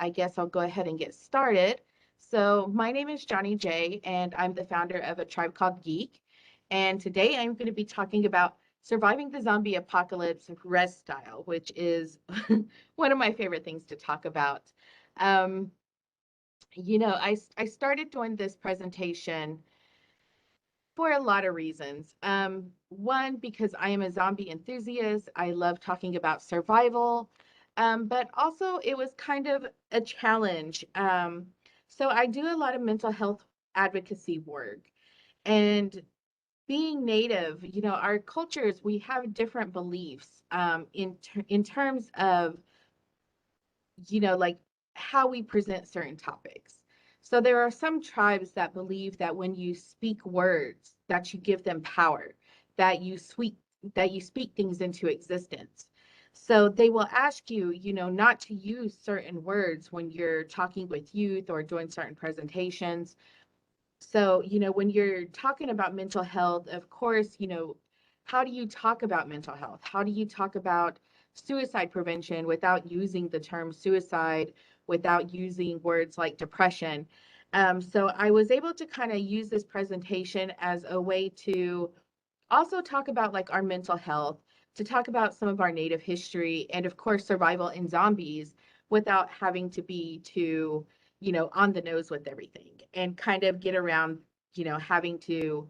I guess I'll go ahead and get started. So, my name is Johnny J, and I'm the founder of a tribe called Geek. And today I'm going to be talking about surviving the zombie apocalypse Rez Style, which is one of my favorite things to talk about. Um, I started doing this presentation for a lot of reasons. One, because I am a zombie enthusiast. I love talking about survival, but also it was kind of a challenge. So I do a lot of mental health advocacy work. And being Native, our cultures, we have different beliefs in terms of like how we present certain topics. So there are some tribes that believe that when you speak words, that you give them power, that you speak things into existence. So they will ask you, not to use certain words when you're talking with youth or doing certain presentations. So, when you're talking about mental health, of course, how do you talk about mental health? How do you talk about suicide prevention without using the term suicide, without using words like depression? So I was able to kind of use this presentation as a way to also talk about like our mental health, to talk about some of our Native history, and of course, survival in zombies without having to be too, on the nose with everything and kind of get around, having to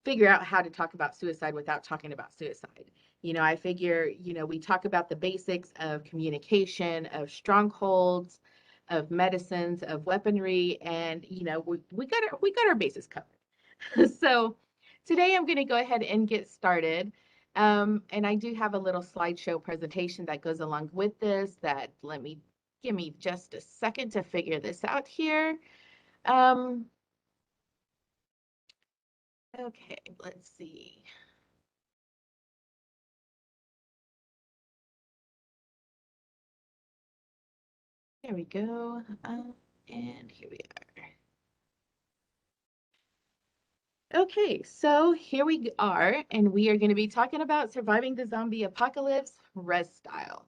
figure out how to talk about suicide without talking about suicide. I figure, we talk about the basics of communication, of strongholds, of medicines, of weaponry, and we got our bases covered. So today I'm going to go ahead and get started. And I do have a little slideshow presentation that goes along with this that give me just a second to figure this out here. Um, okay, let's see. There we go. And here we are. Okay, so here we are, and we are going to be talking about surviving the zombie apocalypse Rez Style.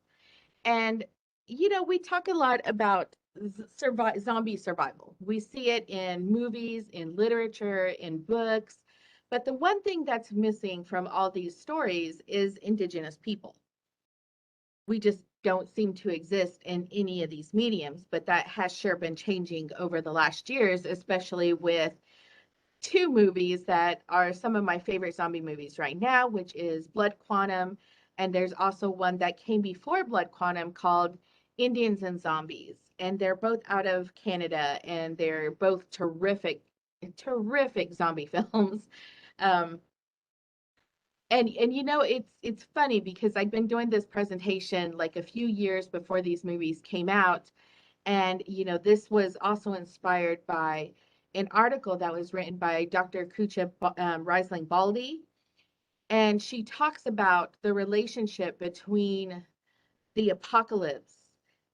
And, we talk a lot about zombie survival. We see it in movies, in literature, in books. But the one thing that's missing from all these stories is Indigenous people. We just don't seem to exist in any of these mediums, but that has sure been changing over the last years, especially with two movies that are some of my favorite zombie movies right now, which is Blood Quantum, and there's also one that came before Blood Quantum called Indians and Zombies, and they're both out of Canada, and they're both terrific, terrific zombie films. Um, and it's funny because I've been doing this presentation like a few years before these movies came out, and this was also inspired by an article that was written by Dr. Kucha Reisling Baldi, and she talks about the relationship between the apocalypse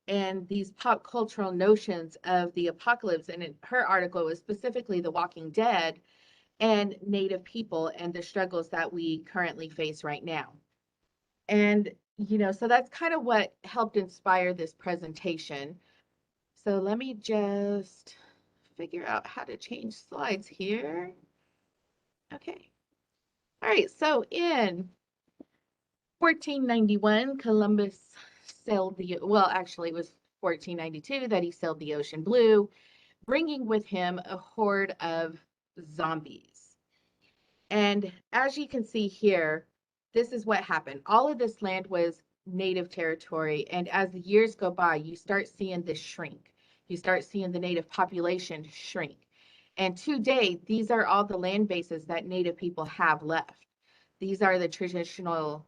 and these pop cultural notions of the apocalypse. And in her article was specifically The Walking Dead and Native people and the struggles that we currently face right now. And, so that's kind of what helped inspire this presentation. So let me just figure out how to change slides here. Okay. All right. So in 1491, Columbus sailed well, actually, it was 1492 that he sailed the ocean blue, bringing with him a horde of zombies. And as you can see here, this is what happened. All of this land was native territory. And as the years go by, you start seeing this shrink. You start seeing the native population shrink. And today, these are all the land bases that native people have left. These are the traditional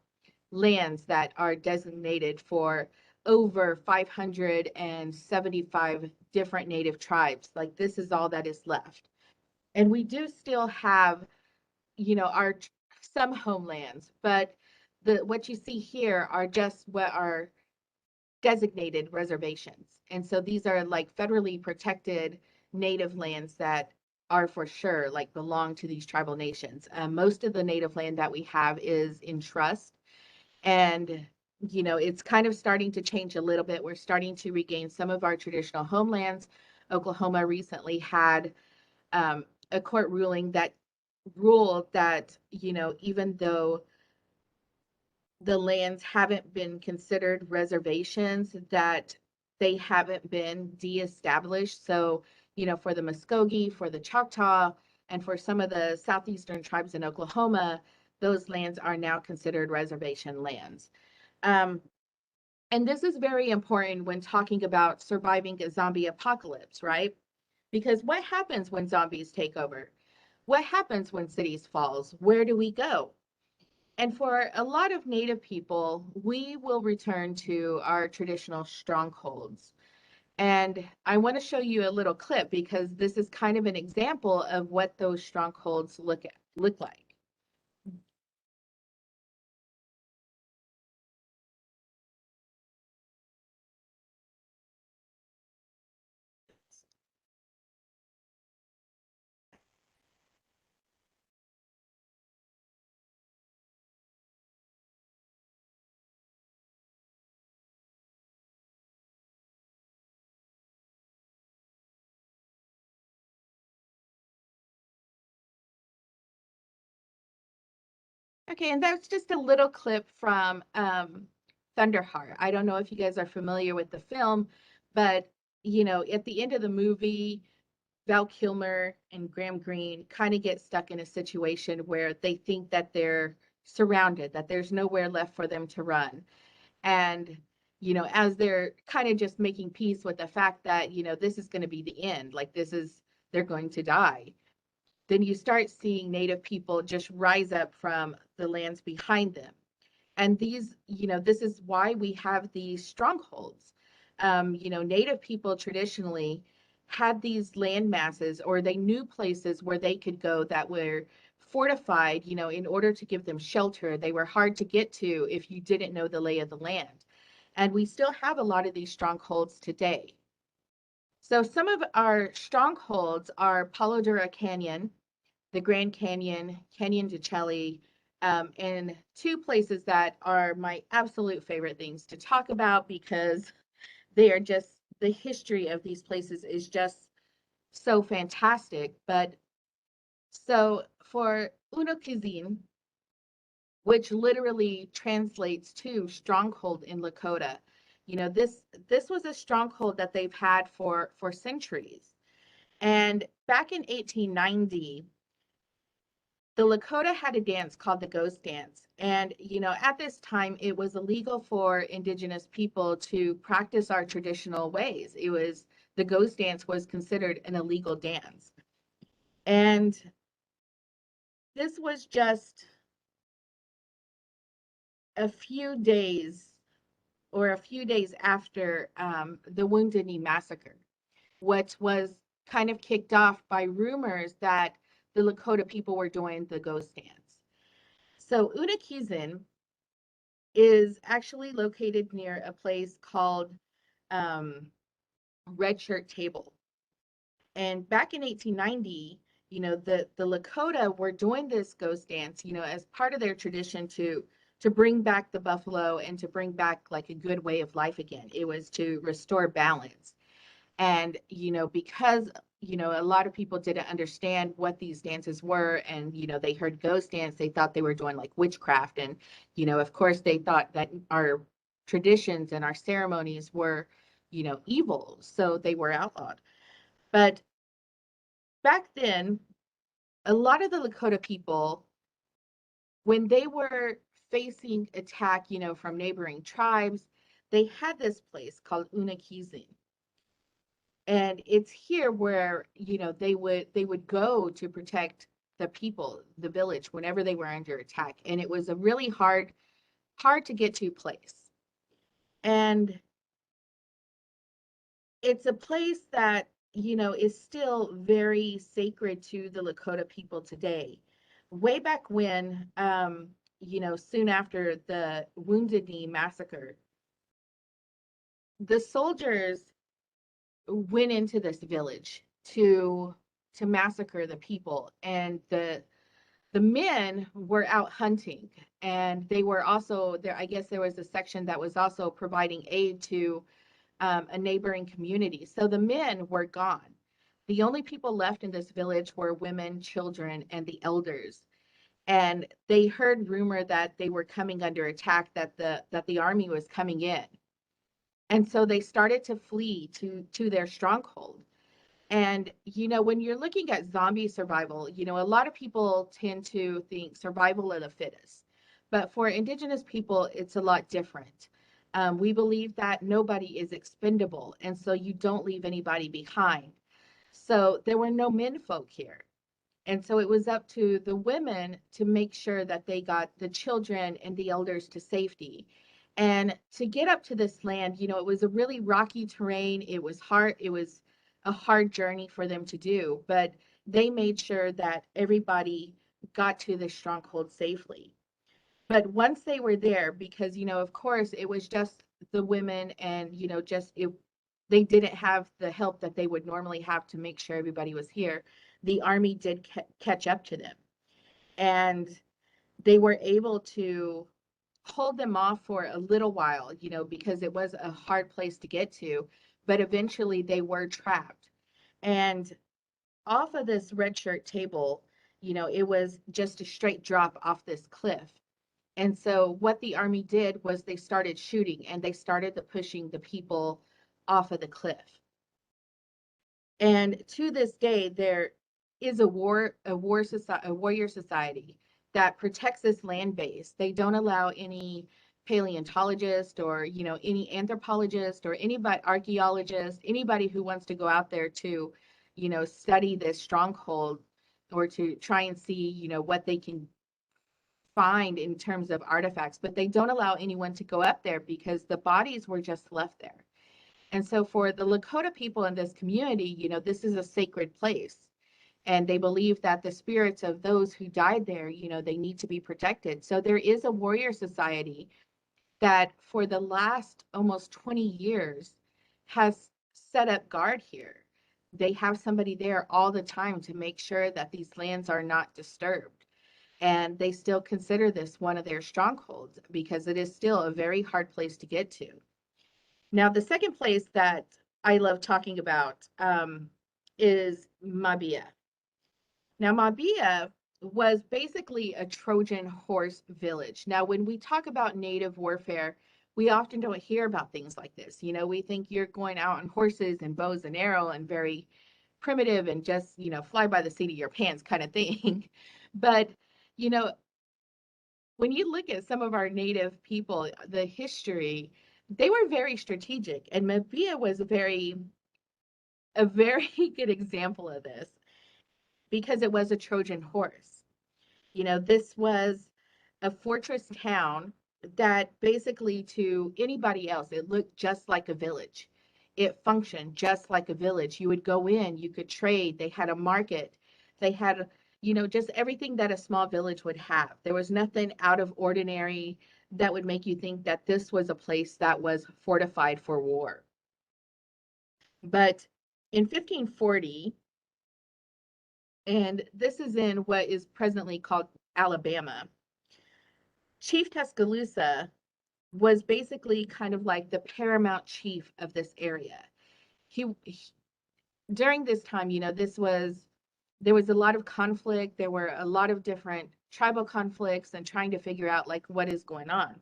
lands that are designated for over 575 different native tribes. Like this is all that is left. And we do still have our some homelands, but the what you see here are just what are designated reservations. And so these are like federally protected native lands that are for sure like belong to these tribal nations. Most of the native land that we have is in trust, and it's kind of starting to change a little bit. We're starting to regain some of our traditional homelands. Oklahoma recently had a court ruling that ruled that, even though the lands haven't been considered reservations, that they haven't been de-established. So, for the Muskogee, for the Choctaw, and for some of the southeastern tribes in Oklahoma, those lands are now considered reservation lands. Um, and this is very important when talking about surviving a zombie apocalypse, right? Because what happens when zombies take over? What happens when cities falls? Where do we go? And for a lot of Native people, we will return to our traditional strongholds. And I want to show you a little clip because this is kind of an example of what those strongholds look like. Okay, and that's just a little clip from Thunderheart. I don't know if you guys are familiar with the film, but at the end of the movie, Val Kilmer and Graham Greene kind of get stuck in a situation where they think that they're surrounded, that there's nowhere left for them to run. And, as they're kind of just making peace with the fact that, this is going to be the end, like they're going to die, then you start seeing Native people just rise up from the lands behind them. And this is why we have these strongholds. Native people traditionally had these land masses, or they knew places where they could go that were fortified, in order to give them shelter. They were hard to get to if you didn't know the lay of the land. And we still have a lot of these strongholds today. So some of our strongholds are Palo Duro Canyon, the Grand Canyon, Canyon de Chelly, and two places that are my absolute favorite things to talk about because they are just, the history of these places is just so fantastic. But so for Uno Cuisine, which literally translates to stronghold in Lakota, this was a stronghold that they've had for centuries. And back in 1890, the Lakota had a dance called the ghost dance. And, at this time, it was illegal for Indigenous people to practice our traditional ways. The ghost dance was considered an illegal dance. And this was just a few days a few days after the Wounded Knee Massacre, which was kind of kicked off by rumors that the Lakota people were doing the ghost dance. So Unakizin is actually located near a place called um, Red Shirt Table. And back in 1890, the Lakota were doing this ghost dance, as part of their tradition to bring back the buffalo and to bring back like a good way of life again. It was to restore balance. And because a lot of people didn't understand what these dances were, and they heard ghost dance, they thought they were doing like witchcraft. And of course they thought that our traditions and our ceremonies were evil, so they were outlawed. But back then, a lot of the Lakota people, when they were facing attack from neighboring tribes, they had this place called Unakizin. And it's here where they would go to protect the people, the village, whenever they were under attack. And it was a really hard to get to place. And it's a place that is still very sacred to the Lakota people today. Way back when, soon after the Wounded Knee massacre, the soldiers went into this village to massacre the people. And the The men were out hunting, and they were also there. I guess there was a section that was also providing aid to a neighboring community. So the men were gone. The only people left in this village were women, children, and the elders. And they heard rumor that they were coming under attack, that the army was coming in. And so they started to flee to their stronghold. And when you're looking at zombie survival, a lot of people tend to think survival of the fittest. But for Indigenous people, it's a lot different. We believe that nobody is expendable, and so you don't leave anybody behind. So there were no men folk here. And so it was up to the women to make sure that they got the children and the elders to safety. And to get up to this land, it was a really rocky terrain. It was hard. It was a hard journey for them to do, but they made sure that everybody got to the stronghold safely. But once they were there, because, of course, it was just the women and, just it, they didn't have the help that they would normally have to make sure everybody was here. The army did catch up to them, and they were able to hold them off for a little while, because it was a hard place to get to, but eventually they were trapped. And off of this red shirt table, it was just a straight drop off this cliff. And so what the army did was they started shooting, and they started pushing the people off of the cliff. And to this day, there is a warrior society that protects this land base. They don't allow any paleontologist or any anthropologist or anybody, archaeologist, anybody who wants to go out there to study this stronghold or to try and see what they can find in terms of artifacts, but they don't allow anyone to go up there because the bodies were just left there. And so for the Lakota people in this community, this is a sacred place. And they believe that the spirits of those who died there, they need to be protected. So there is a warrior society that for the last almost 20 years has set up guard here. They have somebody there all the time to make sure that these lands are not disturbed. And they still consider this one of their strongholds because it is still a very hard place to get to. Now, the second place that I love talking about is Mabia. Now, Mabia was basically a Trojan horse village. Now, when we talk about native warfare, we often don't hear about things like this. We think you're going out on horses and bows and arrow and very primitive and just, fly by the seat of your pants kind of thing. But, you know, when you look at some of our native people, the history, they were very strategic, and Mabia was a very good example of this because it was a Trojan horse. This was a fortress town that basically to anybody else, it looked just like a village. It functioned just like a village. You would go in, you could trade. They had a market. They had, just everything that a small village would have. There was nothing out of ordinary that would make you think that this was a place that was fortified for war. But in 1540, and this is in what is presently called Alabama, Chief Tuscaloosa was basically kind of like the paramount chief of this area. He during this time, there was a lot of conflict. There were a lot of different tribal conflicts and trying to figure out like what is going on.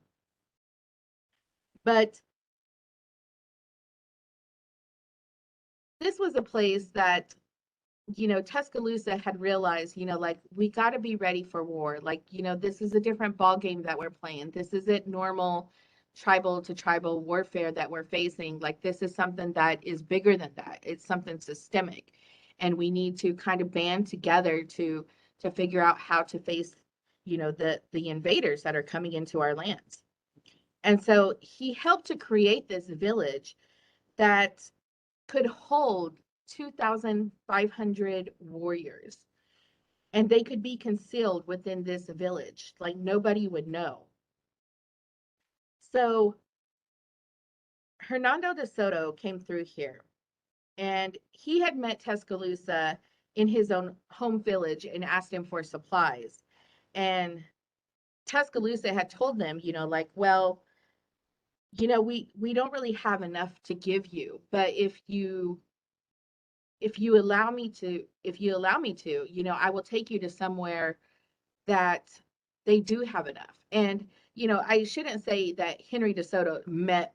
But this was a place that Tuscaloosa had realized, like we got to be ready for war. Like, this is a different ball game that we're playing. This isn't normal tribal to tribal warfare that we're facing. Like, this is something that is bigger than that. It's something systemic, and we need to kind of band together to figure out how to face, the invaders that are coming into our lands. And so he helped to create this village that could hold 2,500 warriors, and they could be concealed within this village, like nobody would know. So Hernando de Soto came through here, and he had met Tuscaloosa in his own home village and asked him for supplies. And Tuscaloosa had told them, like, well, we don't really have enough to give you, but if you allow me to, I will take you to somewhere that they do have enough. And, I shouldn't say that Henry DeSoto met,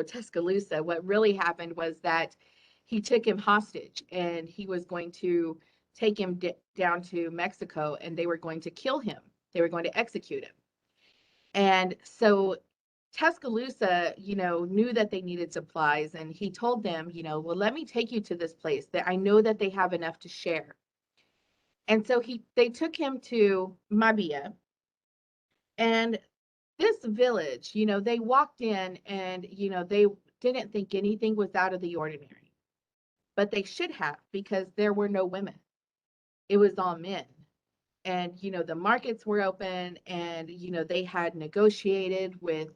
Tuscaloosa. What really happened was that he took him hostage and he was going to take him down to Mexico and they were going to kill him. They were going to execute him. And so Tuscaloosa, knew that they needed supplies and he told them, well, let me take you to this place that I know that they have enough to share. And so they took him to Mabia, and this village, they walked in and, they didn't think anything was out of the ordinary, but they should have because there were no women. It was all men. And, the markets were open and, they had negotiated with,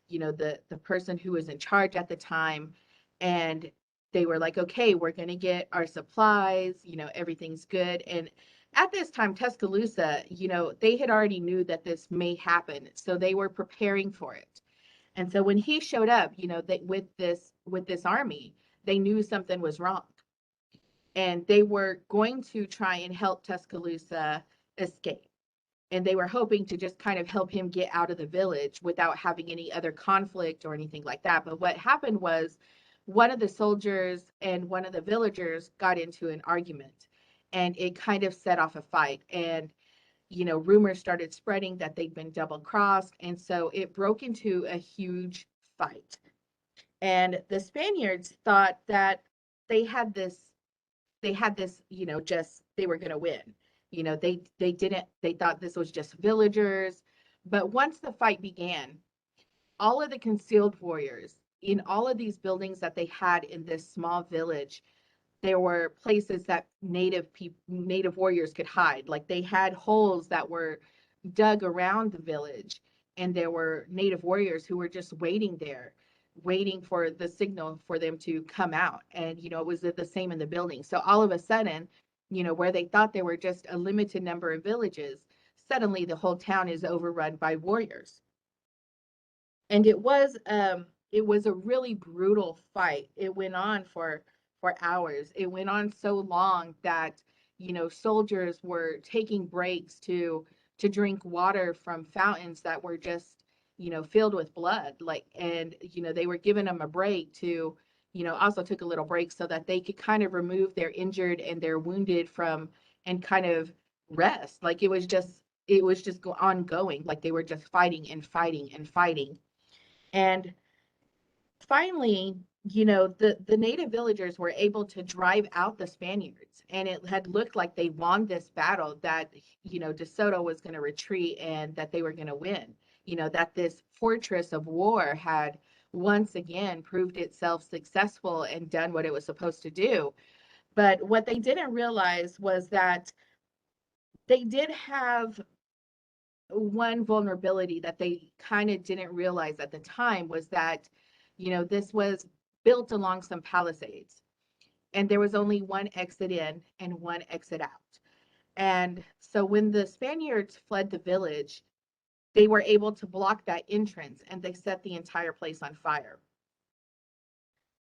the person who was in charge at the time. And they were like, okay, we're going to get our supplies, everything's good. And at this time, Tuscaloosa, they had already knew that this may happen. So they were preparing for it. And so when he showed up, with this army, they knew something was wrong. And they were going to try and help Tuscaloosa escape. And they were hoping to just kind of help him get out of the village without having any other conflict or anything like that. But what happened was one of the soldiers and one of the villagers got into an argument and it kind of set off a fight. And, rumors started spreading that they'd been double crossed. And so it broke into a huge fight. And the Spaniards thought that they had this just they were going to win. They didn't they thought this was just villagers. But once the fight began, all of the concealed warriors in all of these buildings that they had in this small village, there were places that native warriors could hide. Like they had holes that were dug around the village, and there were native warriors who were just waiting there, waiting for the signal for them to come out. And it was the same in the building. So all of a sudden, where they thought there were just a limited number of villages, suddenly the whole town is overrun by warriors. And it was a really brutal fight. It went on for hours. It went on so long that soldiers were taking breaks to drink water from fountains that were just filled with blood. Like, and they were giving them a break to also took a little break so that they could kind of remove their injured and their wounded from and kind of rest. Like it was just ongoing. Like they were just fighting and fighting and fighting. And finally, the native villagers were able to drive out the Spaniards, and it had looked like they won this battle, that DeSoto was going to retreat and that they were going to win. That this fortress of war had once again proved itself successful and done what it was supposed to do. But what they didn't realize was that they did have one vulnerability that they kind of didn't realize at the time, was that this was built along some palisades and there was only one exit in and one exit out. And so when the Spaniards fled the village, they were able to block that entrance and they set the entire place on fire.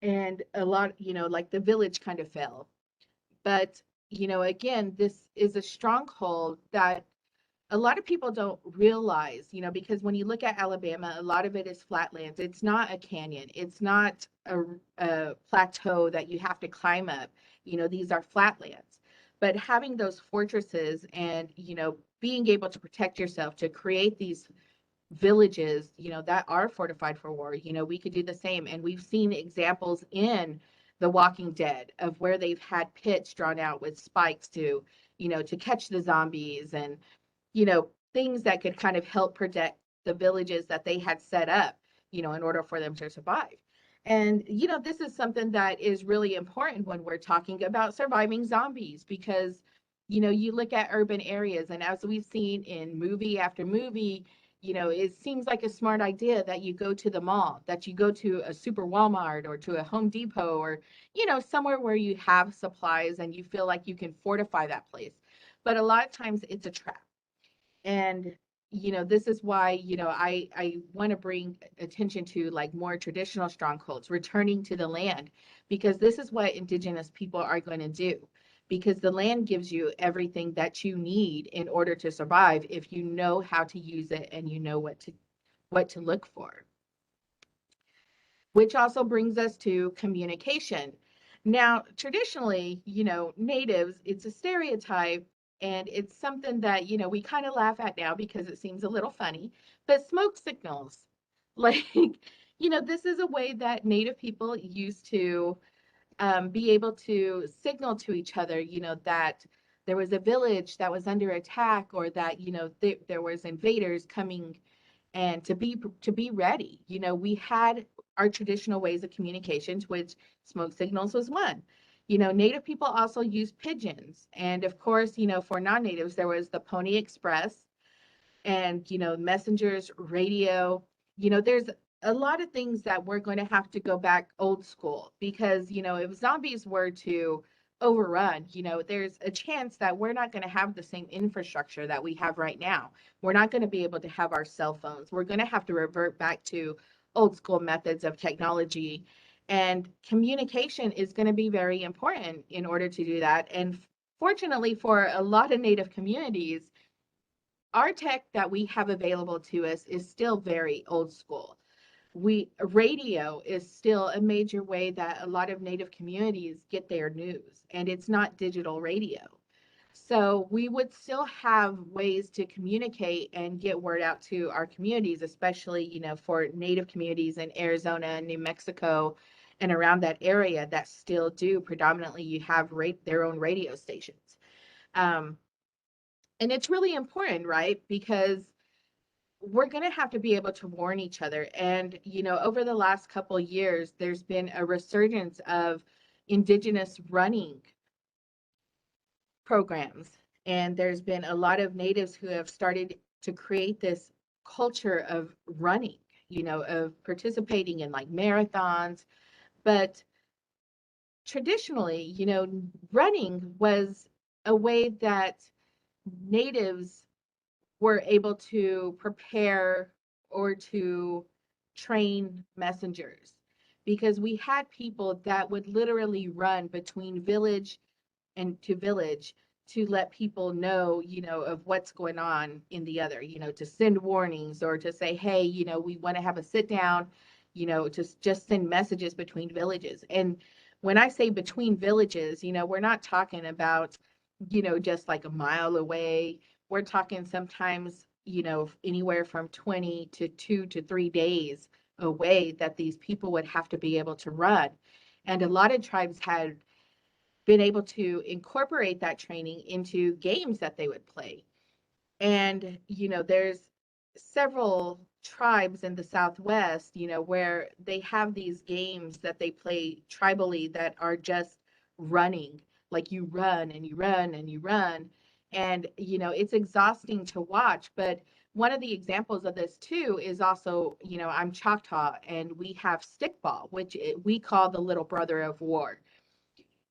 And a lot, like the village kind of fell. But again, this is a stronghold that a lot of people don't realize, because when you look at Alabama, a lot of it is flatlands. It's not a canyon. It's not a plateau that you have to climb up. These are flatlands. But having those fortresses and, being able to protect yourself, to create these villages, that are fortified for war, we could do the same. And we've seen examples in The Walking Dead of where they've had pits drawn out with spikes to catch the zombies, and things that could kind of help protect the villages that they had set up, in order for them to survive. And, this is something that is really important when we're talking about surviving zombies, because, you look at urban areas, and as we've seen in movie after movie, it seems like a smart idea that you go to the mall, that you go to a super Walmart or to a Home Depot, or, somewhere where you have supplies and you feel like you can fortify that place. But a lot of times it's a trap. And this is why I want to bring attention to like more traditional strongholds returning to the land, because this is what indigenous people are going to do, because the land gives you everything that you need in order to survive if you know how to use it and you know what to look for. Which also brings us to communication. Now, traditionally, natives, it's a stereotype, and it's something that, we kind of laugh at now because it seems a little funny, but smoke signals. Like, this is a way that native people used to be able to signal to each other, that there was a village that was under attack, or that, there was invaders coming, and to be ready. We had our traditional ways of communications, which smoke signals was one. Native people also used pigeons, and of course, for non-natives there was the Pony Express, and messengers, radio. There's a lot of things that we're going to have to go back old school, because if zombies were to overrun, there's a chance that we're not going to have the same infrastructure that we have right now. We're not going to be able to have our cell phones. We're going to have to revert back to old school methods of technology, and communication is going to be very important in order to do that. And fortunately for a lot of native communities, our tech that we have available to us is still very old school. Radio is still a major way that a lot of native communities get their news, and it's not digital radio. So we would still have ways to communicate and get word out to our communities, especially for native communities in Arizona and New Mexico and around that area that still do predominantly you have their own radio stations. um, and it's really important, right? Because we're going to have to be able to warn each other. And, over the last couple of years, there's been a resurgence of indigenous running programs. And there's been a lot of natives who have started to create this culture of running, of participating in like marathons. But traditionally, running was a way that natives were able to prepare or to train messengers, because we had people that would literally run between village and to village to let people know, of what's going on in the other, to send warnings, or to say, hey, we want to have a sit down, to just send messages between villages. And when I say between villages, we're not talking about, just like a mile away. We're talking sometimes, anywhere from 20 to 2 to 3 days away that these people would have to be able to run. And a lot of tribes had been able to incorporate that training into games that they would play. And, there's several tribes in the Southwest, where they have these games that they play tribally that are just running, like you run and you run and you run. And, it's exhausting to watch. But one of the examples of this too is also, I'm Choctaw, and we have stickball, which we call the little brother of war.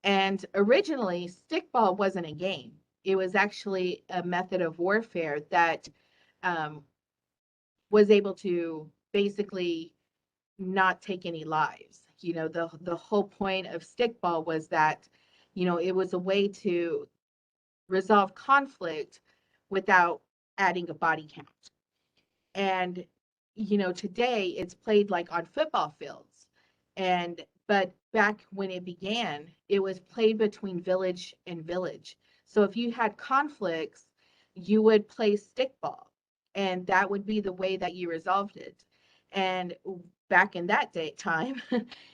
And originally, stickball wasn't a game. It was actually a method of warfare that um, was able to basically not take any lives. The whole point of stickball was that, it was a way to resolve conflict without adding a body count. And today it's played like on football fields. And but back when it began, it was played between village and village. So if you had conflicts, you would play stickball, and that would be the way that you resolved it. And back in that day time,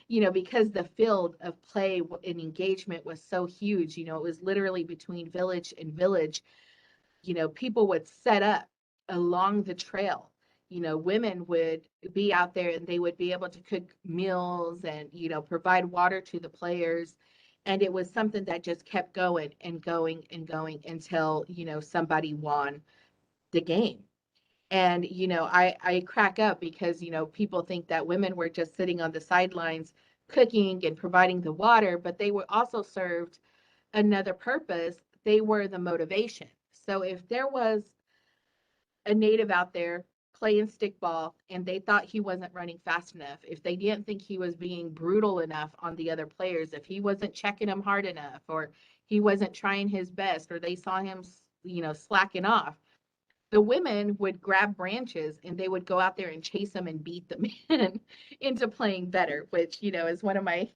because the field of play and engagement was so huge, it was literally between village and village. People would set up along the trail. Women would be out there, and they would be able to cook meals and, provide water to the players. And it was something that just kept going and going and going until, somebody won the game. And, I crack up because, people think that women were just sitting on the sidelines cooking and providing the water, but they were also served another purpose. They were the motivation. So if there was a native out there playing stickball and they thought he wasn't running fast enough, if they didn't think he was being brutal enough on the other players, if he wasn't checking them hard enough, or he wasn't trying his best, or they saw him, slacking off, the women would grab branches and they would go out there and chase them and beat them in, into playing better, which, is one of my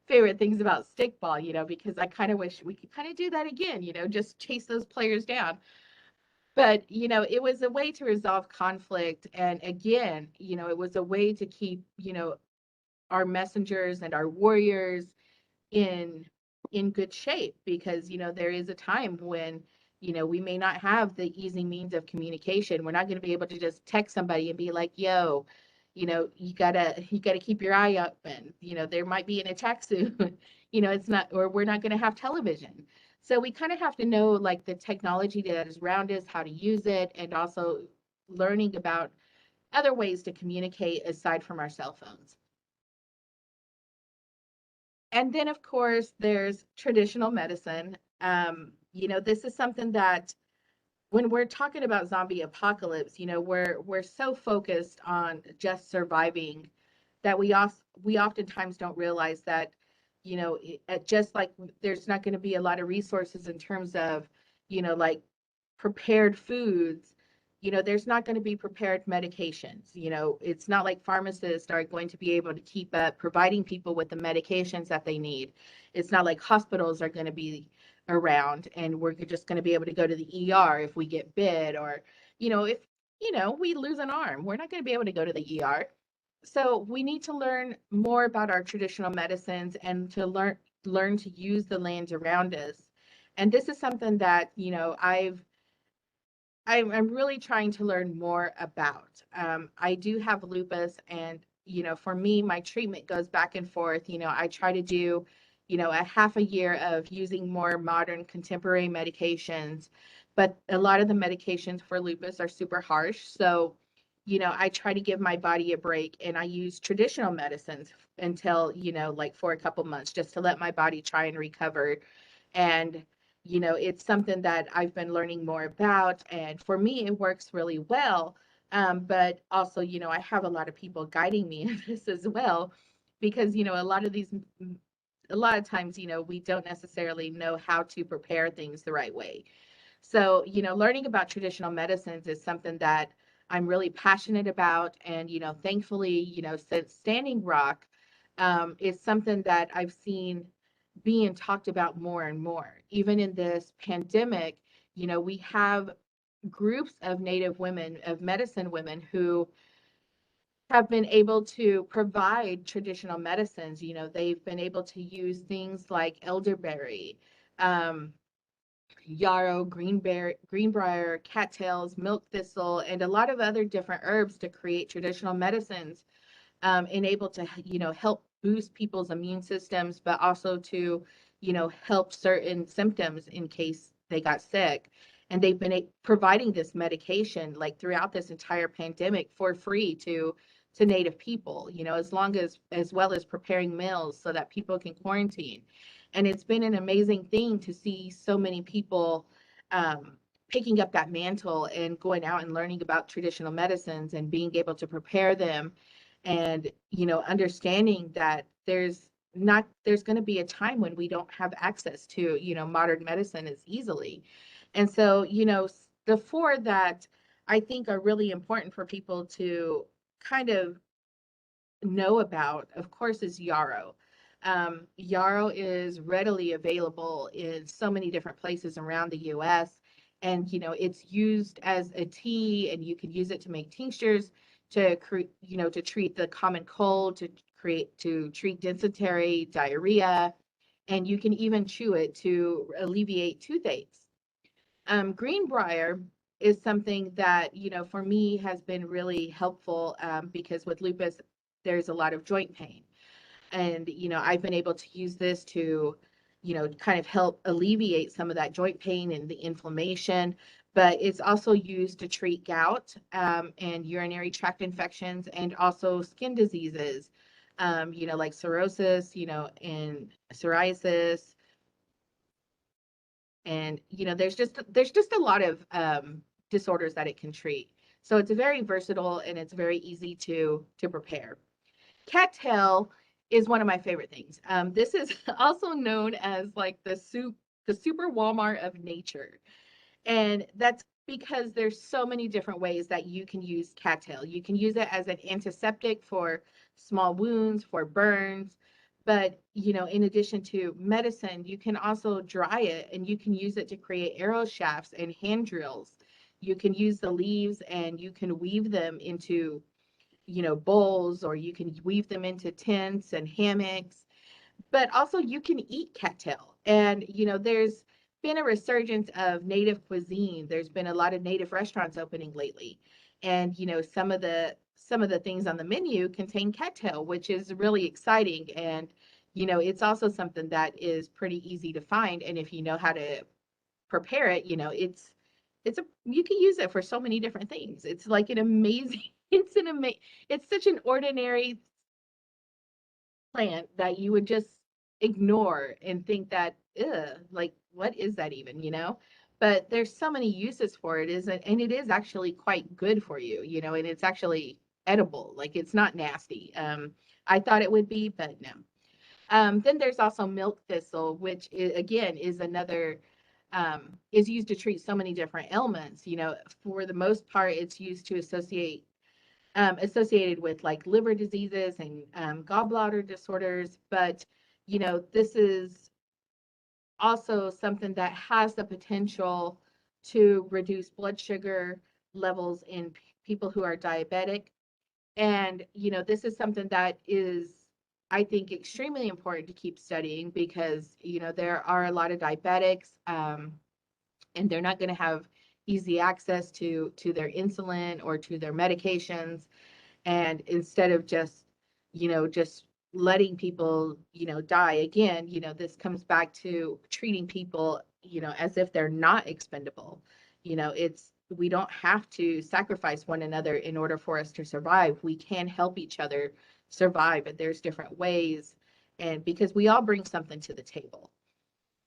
favorite things about stickball, because I kind of wish we could kind of do that again, just chase those players down. But, it was a way to resolve conflict. And again, it was a way to keep, our messengers and our warriors in good shape, because there is a time when we may not have the easy means of communication. We're not going to be able to just text somebody and be like, yo, you gotta keep your eye open, there might be an attack soon. It's not, or we're not going to have television. So we kind of have to know like the technology that is around us, how to use it, and also learning about other ways to communicate aside from our cell phones. And then, of course, there's traditional medicine. This is something that when we're talking about zombie apocalypse, we're so focused on just surviving that we oftentimes don't realize that, just like there's not going to be a lot of resources in terms of, like prepared foods, there's not going to be prepared medications. It's not like pharmacists are going to be able to keep up providing people with the medications that they need. It's not like hospitals are going to be around and we're just going to be able to go to the ER if we get bit, or, if, we lose an arm, we're not going to be able to go to the ER. So we need to learn more about our traditional medicines and to learn to use the lands around us. And this is something that, I'm really trying to learn more about. I do have lupus, and for me, my treatment goes back and forth. I try to do, a half a year of using more modern contemporary medications, but a lot of the medications for lupus are super harsh. So, I try to give my body a break, and I use traditional medicines until, like for a couple months, just to let my body try and recover. And it's something that I've been learning more about, and for me it works really well. But also, I have a lot of people guiding me in this as well, because a lot of times, we don't necessarily know how to prepare things the right way. So, learning about traditional medicines is something that I'm really passionate about. And, thankfully, since Standing Rock, is something that I've seen being talked about more and more. Even in this pandemic, we have groups of Native women, of medicine women, who have been able to provide traditional medicines. They've been able to use things like elderberry, um, yarrow, greenbrier, cattails, milk thistle, and a lot of other different herbs to create traditional medicines, and able to, help boost people's immune systems, but also to, help certain symptoms in case they got sick. And they've been providing this medication like throughout this entire pandemic for free to Native people, as well as preparing meals so that people can quarantine. And it's been an amazing thing to see so many people, um, picking up that mantle and going out and learning about traditional medicines and being able to prepare them, and understanding that there's going to be a time when we don't have access to modern medicine as easily. And so the four that I think are really important for people to kind of know about, of course, is yarrow. Yarrow is readily available in so many different places around the US. And, it's used as a tea, and you can use it to make tinctures, to treat the common cold, to treat dysentery, diarrhea, and you can even chew it to alleviate toothaches. Greenbrier is something that, for me has been really helpful, because with lupus, there's a lot of joint pain. And, I've been able to use this to, kind of help alleviate some of that joint pain and the inflammation. But it's also used to treat gout, and urinary tract infections, and also skin diseases, like cirrhosis, and psoriasis. And there's just a lot of disorders that it can treat. So it's very versatile and it's very easy to prepare. Cattail is one of my favorite things. This is also known as like the super Walmart of nature. And that's because there's so many different ways that you can use cattail. You can use it as an antiseptic for small wounds, for burns, but in addition to medicine, you can also dry it and you can use it to create arrow shafts and hand drills. You can use the leaves and you can weave them into, bowls, or you can weave them into tents and hammocks, but also you can eat cattail. And there's been a resurgence of native cuisine. There's been a lot of native restaurants opening lately, and some of the things on the menu contain cattail, which is really exciting. And it's also something that is pretty easy to find, and if you know how to prepare it, it's a you can use it for so many different things. It's like an amazing it's such an ordinary plant that you would just ignore and think that, ugh, like what is that even, But there's so many uses for it, isn't, and it is actually quite good for you, and it's actually edible. Like it's not nasty. I thought it would be, but no. Then there's also milk thistle, which again is another is used to treat so many different ailments. For the most part, it's used to associated with like liver diseases and gallbladder disorders. But, this is also something that has the potential to reduce blood sugar levels in people who are diabetic. And, this is something that is, I think, extremely important to keep studying because, there are a lot of diabetics, and they're not going to have easy access to their insulin or to their medications. And instead of just letting people die again, this comes back to treating people as if they're not expendable. It's we don't have to sacrifice one another in order for us to survive. We can help each other survive, but there's different ways, and because we all bring something to the table.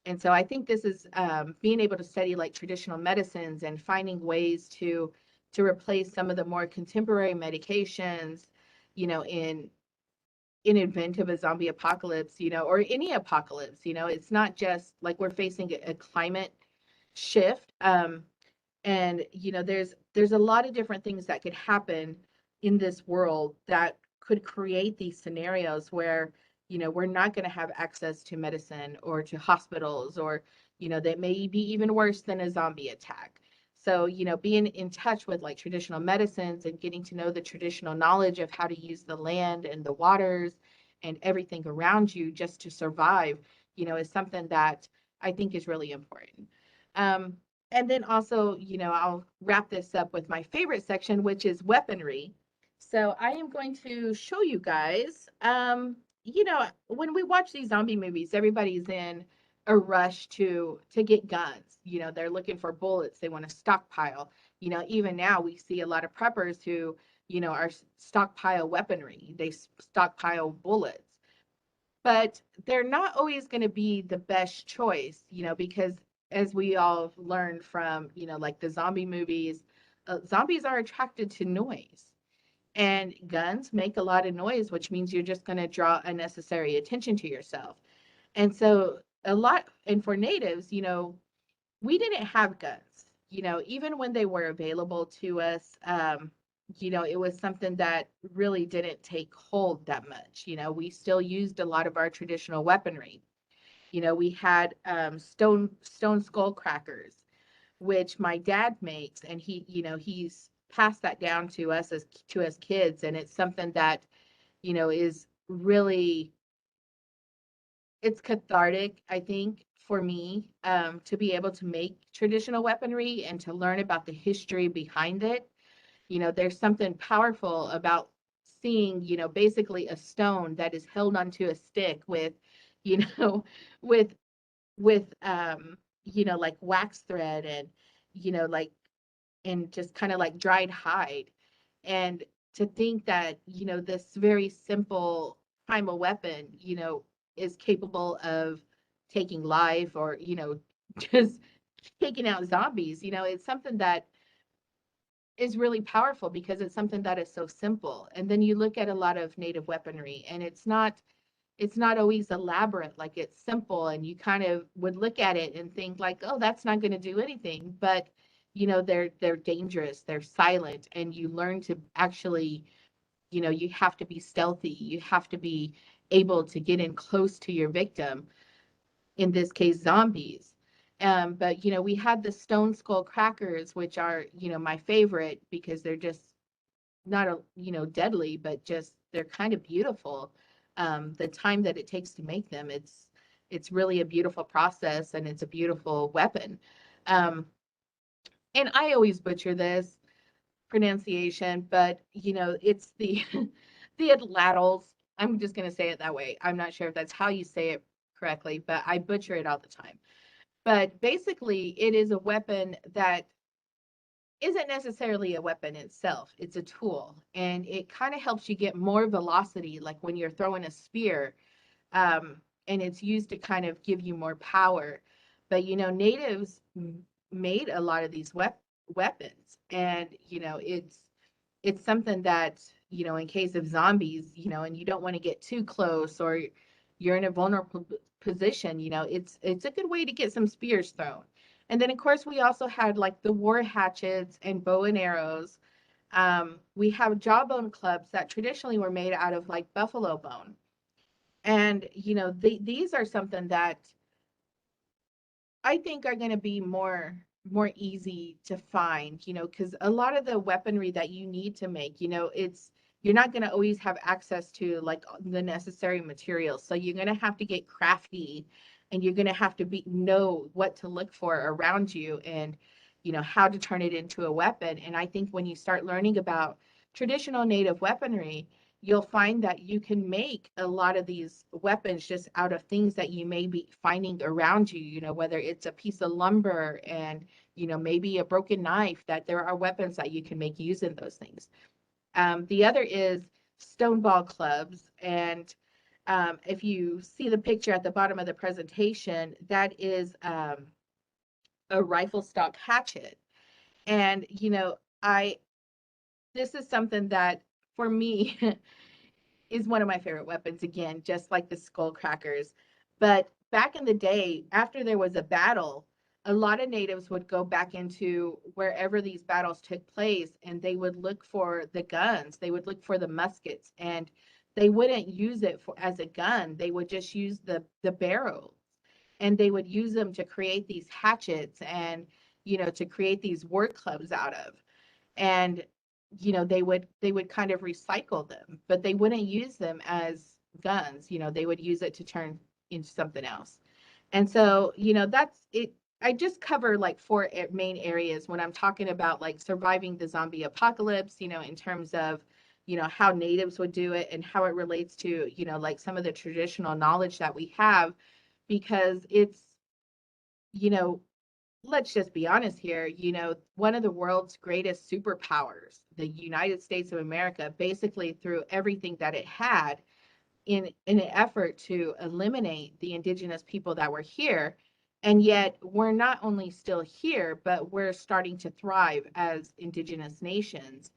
And so I think this is being able to study like traditional medicines and finding ways to replace some of the more contemporary medications, in event of a zombie apocalypse, or any apocalypse. It's not just like we're facing a climate shift. And there's a lot of different things that could happen in this world that could create these scenarios where we're not going to have access to medicine or to hospitals, or that may be even worse than a zombie attack. So being in touch with like traditional medicines and getting to know the traditional knowledge of how to use the land and the waters and everything around you just to survive, is something that I think is really important. um, and then also, I'll wrap this up with my favorite section, which is weaponry. So I am going to show you guys, when we watch these zombie movies, everybody's in a rush to get guns. They're looking for bullets. They want to stockpile. Even now we see a lot of preppers who, are stockpile weaponry. They stockpile bullets, but they're not always going to be the best choice, because as we all learned from, like the zombie movies, zombies are attracted to noise, and guns make a lot of noise, which means you're just going to draw unnecessary attention to yourself. And so and for natives, we didn't have guns, even when they were available to us. It was something that really didn't take hold that much. We still used a lot of our traditional weaponry. We had stone skull crackers, which my dad makes, and he's passed that down to us as kids, and it's something that is really, it's cathartic, I think, for me, to be able to make traditional weaponry and to learn about the history behind it. There's something powerful about seeing, basically a stone that is held onto a stick with, you know, with like wax thread and, like, and just kind of like dried hide. And to think that, this very simple primal weapon, is capable of taking life, or, just taking out zombies, it's something that is really powerful because it's something that is so simple. And then you look at a lot of native weaponry, and it's not always elaborate. Like, it's simple, and you kind of would look at it and think like, oh, that's not going to do anything. But they're dangerous, they're silent, and you learn to actually, you have to be stealthy, you have to be able to get in close to your victim, in this case zombies. But we had the stone skull crackers, which are my favorite, because they're just not deadly, but just they're kind of beautiful. The time that it takes to make them, it's really a beautiful process, and it's a beautiful weapon. um, and I always butcher this pronunciation, but it's the the atlatls. I'm just going to say it that way. I'm not sure if that's how you say it correctly, but I butcher it all the time. But basically, it is a weapon that isn't necessarily a weapon itself. It's a tool, and it kind of helps you get more velocity, like when you're throwing a spear. And it's used to kind of give you more power. But natives made a lot of these weapons, and it's something that, in case of zombies, and you don't want to get too close, or you're in a vulnerable position, it's a good way to get some spears thrown. And then, of course, we also had like the war hatchets and bow and arrows. We have jawbone clubs that traditionally were made out of like buffalo bone. And, these are something that I think are going to be more easy to find, because a lot of the weaponry that you need to make, you're not going to always have access to like the necessary materials. So you're going to have to get crafty, and you're going to have to know what to look for around you, and how to turn it into a weapon. And I think when you start learning about traditional native weaponry, you'll find that you can make a lot of these weapons just out of things that you may be finding around you, whether it's a piece of lumber and, maybe a broken knife, that there are weapons that you can make using those things. The other is stone ball clubs. And if you see the picture at the bottom of the presentation, that is a rifle stock hatchet. And, I, this is something that for me, is one of my favorite weapons, again, just like the skull crackers. But back in the day, after there was a battle, a lot of natives would go back into wherever these battles took place, and they would look for the guns, they would look for the muskets, and they wouldn't use it as a gun. They would just use the barrels, and they would use them to create these hatchets, and to create these war clubs out of. And they would kind of recycle them, but they wouldn't use them as guns. They would use it to turn into something else. And so that's it. I just cover like four main areas when I'm talking about like surviving the zombie apocalypse, in terms of how natives would do it, and how it relates to like some of the traditional knowledge that we have. Because it's you know let's just be honest here, one of the world's greatest superpowers, the United States of America, basically threw everything that it had in an effort to eliminate the indigenous people that were here. And yet we're not only still here, but we're starting to thrive as indigenous nations.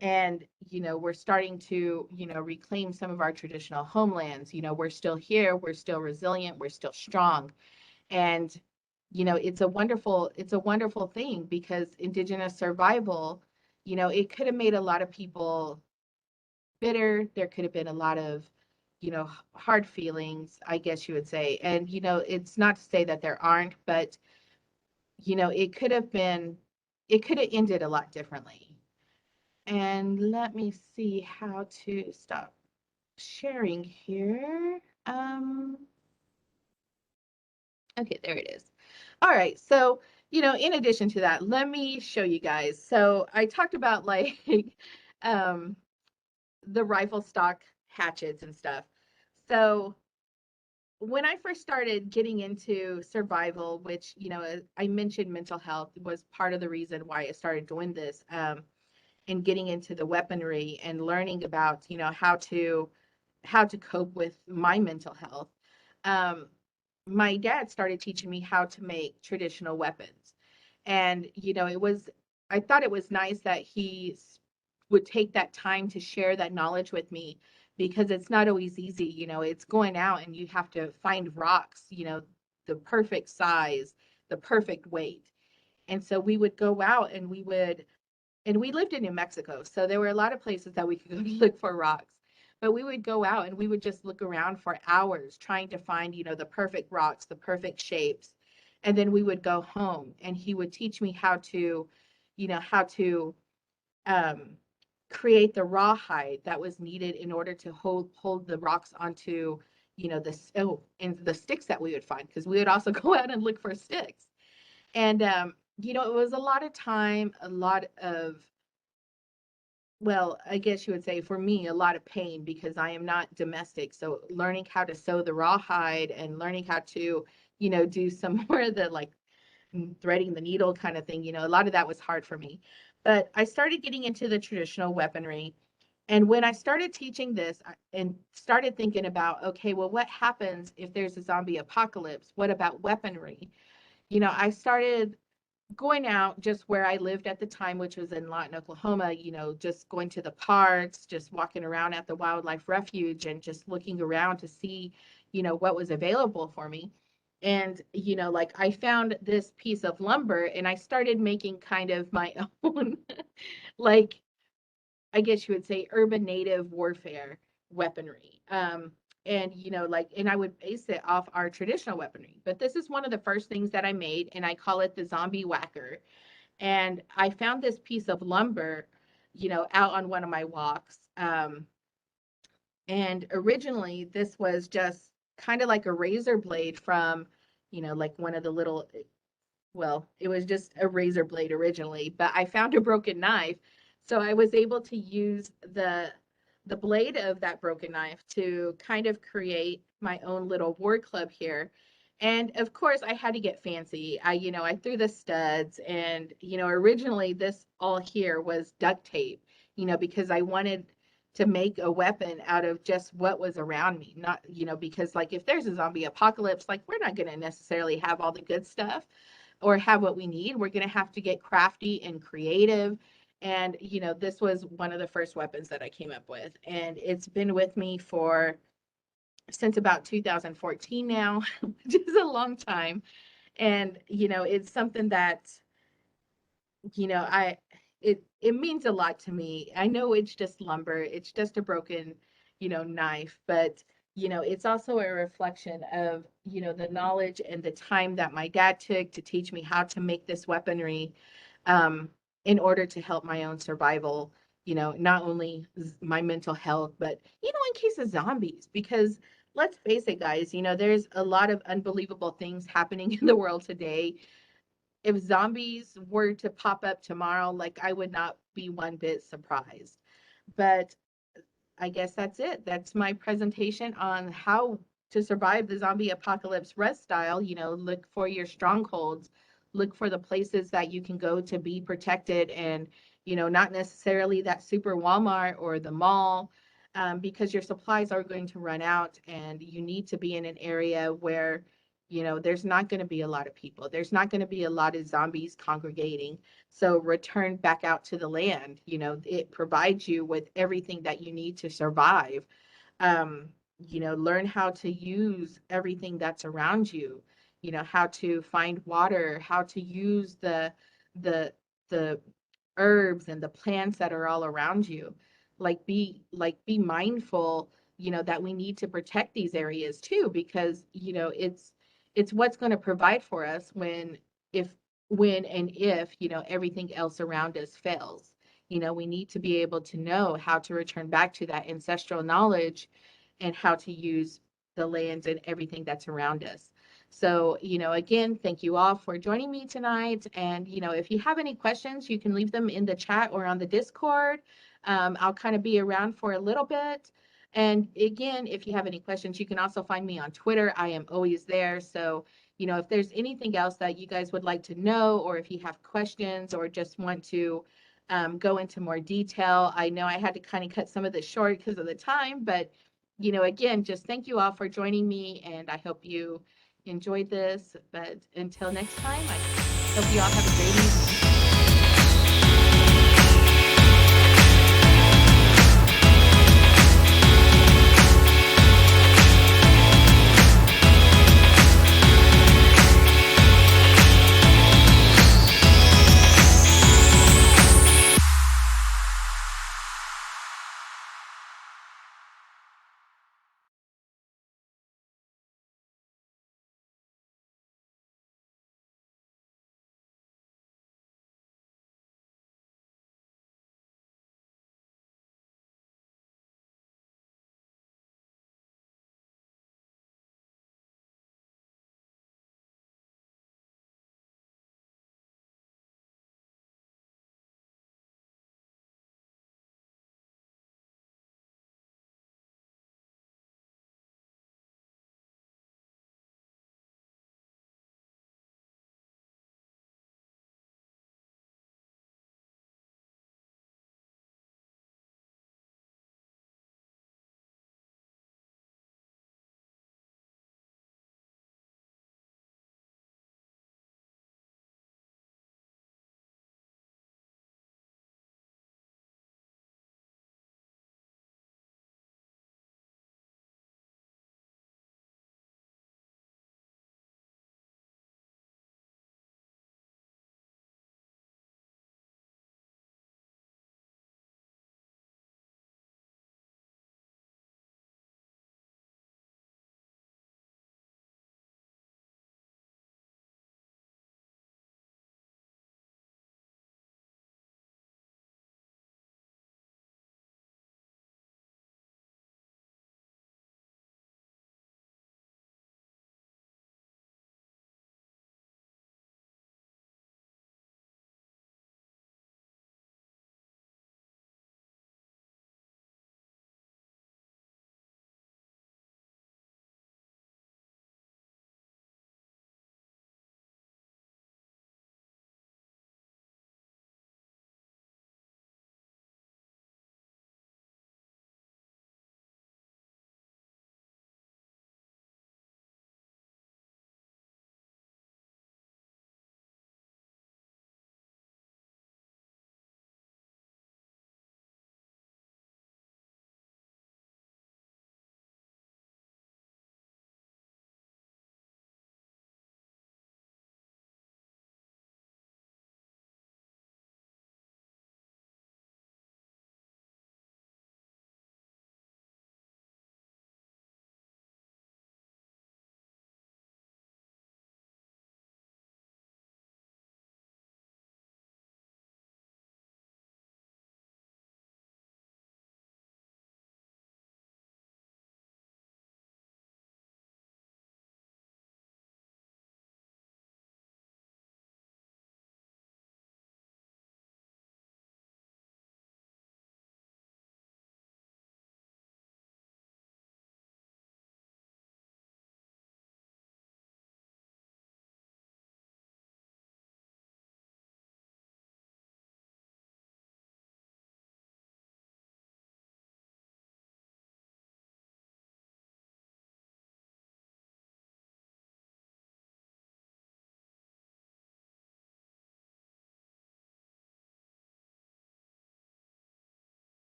And we're starting to reclaim some of our traditional homelands. We're still here, we're still resilient, we're still strong. And it's a wonderful thing, because indigenous survival, it could have made a lot of people bitter. There could have been a lot of hard feelings, I guess you would say. And it's not to say that there aren't, but it could have ended a lot differently. And let me see how to stop sharing here. Okay, there it is. All right. So, in addition to that, let me show you guys. So I talked about like um the rifle stock hatchets and stuff. So when I first started getting into survival, which, I mentioned mental health was part of the reason why I started doing this, and getting into the weaponry and learning about, how to cope with my mental health. Um, my dad started teaching me how to make traditional weapons. And, it was I thought it was nice that would take that time to share that knowledge with me, because it's not always easy. It's going out and you have to find rocks, the perfect size, the perfect weight. And so we would go out and we lived in New Mexico, so there were a lot of places that we could go to look for rocks. But we would go out and we would just look around for hours trying to find, the perfect rocks, the perfect shapes. And then we would go home and he would teach me how to um, create the rawhide that was needed in order to hold the rocks onto, and the sticks that we would find, because we would also go out and look for sticks. And it was a lot of time, a lot of, well, I guess you would say for me, a lot of pain, because I am not domestic. So learning how to sew the rawhide and learning how to, do some more of the like threading the needle kind of thing, a lot of that was hard for me. But I started getting into the traditional weaponry. And when I started teaching this and started thinking about, okay, well, what happens if there's a zombie apocalypse? What about weaponry? I started going out just where I lived at the time, which was in Lawton, Oklahoma, just going to the parks, just walking around at the wildlife refuge and just looking around to see, what was available for me. And, like I found this piece of lumber and I started making kind of my own, like, I guess you would say urban native warfare weaponry. And and I would base it off our traditional weaponry. But this is one of the first things that I made, and I call it the zombie whacker. And I found this piece of lumber, out on one of my walks. And originally, this was just kind of like a razor blade from, like one of the little, well, it was just a razor blade originally, but I found a broken knife. So I was able to use the blade of that broken knife to kind of create my own little war club here. And of course, I had to get fancy. I threw the studs, and originally this all here was duct tape, because I wanted to make a weapon out of just what was around me. Not, because like if there's a zombie apocalypse, like we're not going to necessarily have all the good stuff or have what we need. We're going to have to get crafty and creative. And, this was one of the first weapons that I came up with. And it's been with me for since about 2014 now, which is a long time. And, it's something that, it means a lot to me. I know it's just lumber, it's just a broken, knife, but it's also a reflection of, the knowledge and the time that my dad took to teach me how to make this weaponry, um, in order to help my own survival, not only my mental health, but, in case of zombies, because let's face it, guys, there's a lot of unbelievable things happening in the world today. If zombies were to pop up tomorrow, like I would not be one bit surprised. But I guess that's it. That's my presentation on how to survive the zombie apocalypse Rez Style. Look for your strongholds, look for the places that you can go to be protected, and not necessarily that super Walmart or the mall, because your supplies are going to run out, and you need to be in an area where there's not going to be a lot of people. There's not going to be a lot of zombies congregating. So return back out to the land. It provides you with everything that you need to survive. Um, learn how to use everything that's around you. How to find water, how to use the the herbs and the plants that are all around you. Be mindful, that we need to protect these areas too, because it's what's going to provide for us if when and if everything else around us fails. We need to be able to know how to return back to that ancestral knowledge and how to use the lands and everything that's around us. So, again, thank you all for joining me tonight. And, if you have any questions, you can leave them in the chat or on the Discord. I'll kind of be around for a little bit. And again, if you have any questions, you can also find me on Twitter. I am always there. So, if there's anything else that you guys would like to know, or if you have questions or just want to go into more detail, I know I had to kind of cut some of this short because of the time, but, again, just thank you all for joining me, and I hope you enjoyed this. But until next time, I hope you all have a great evening.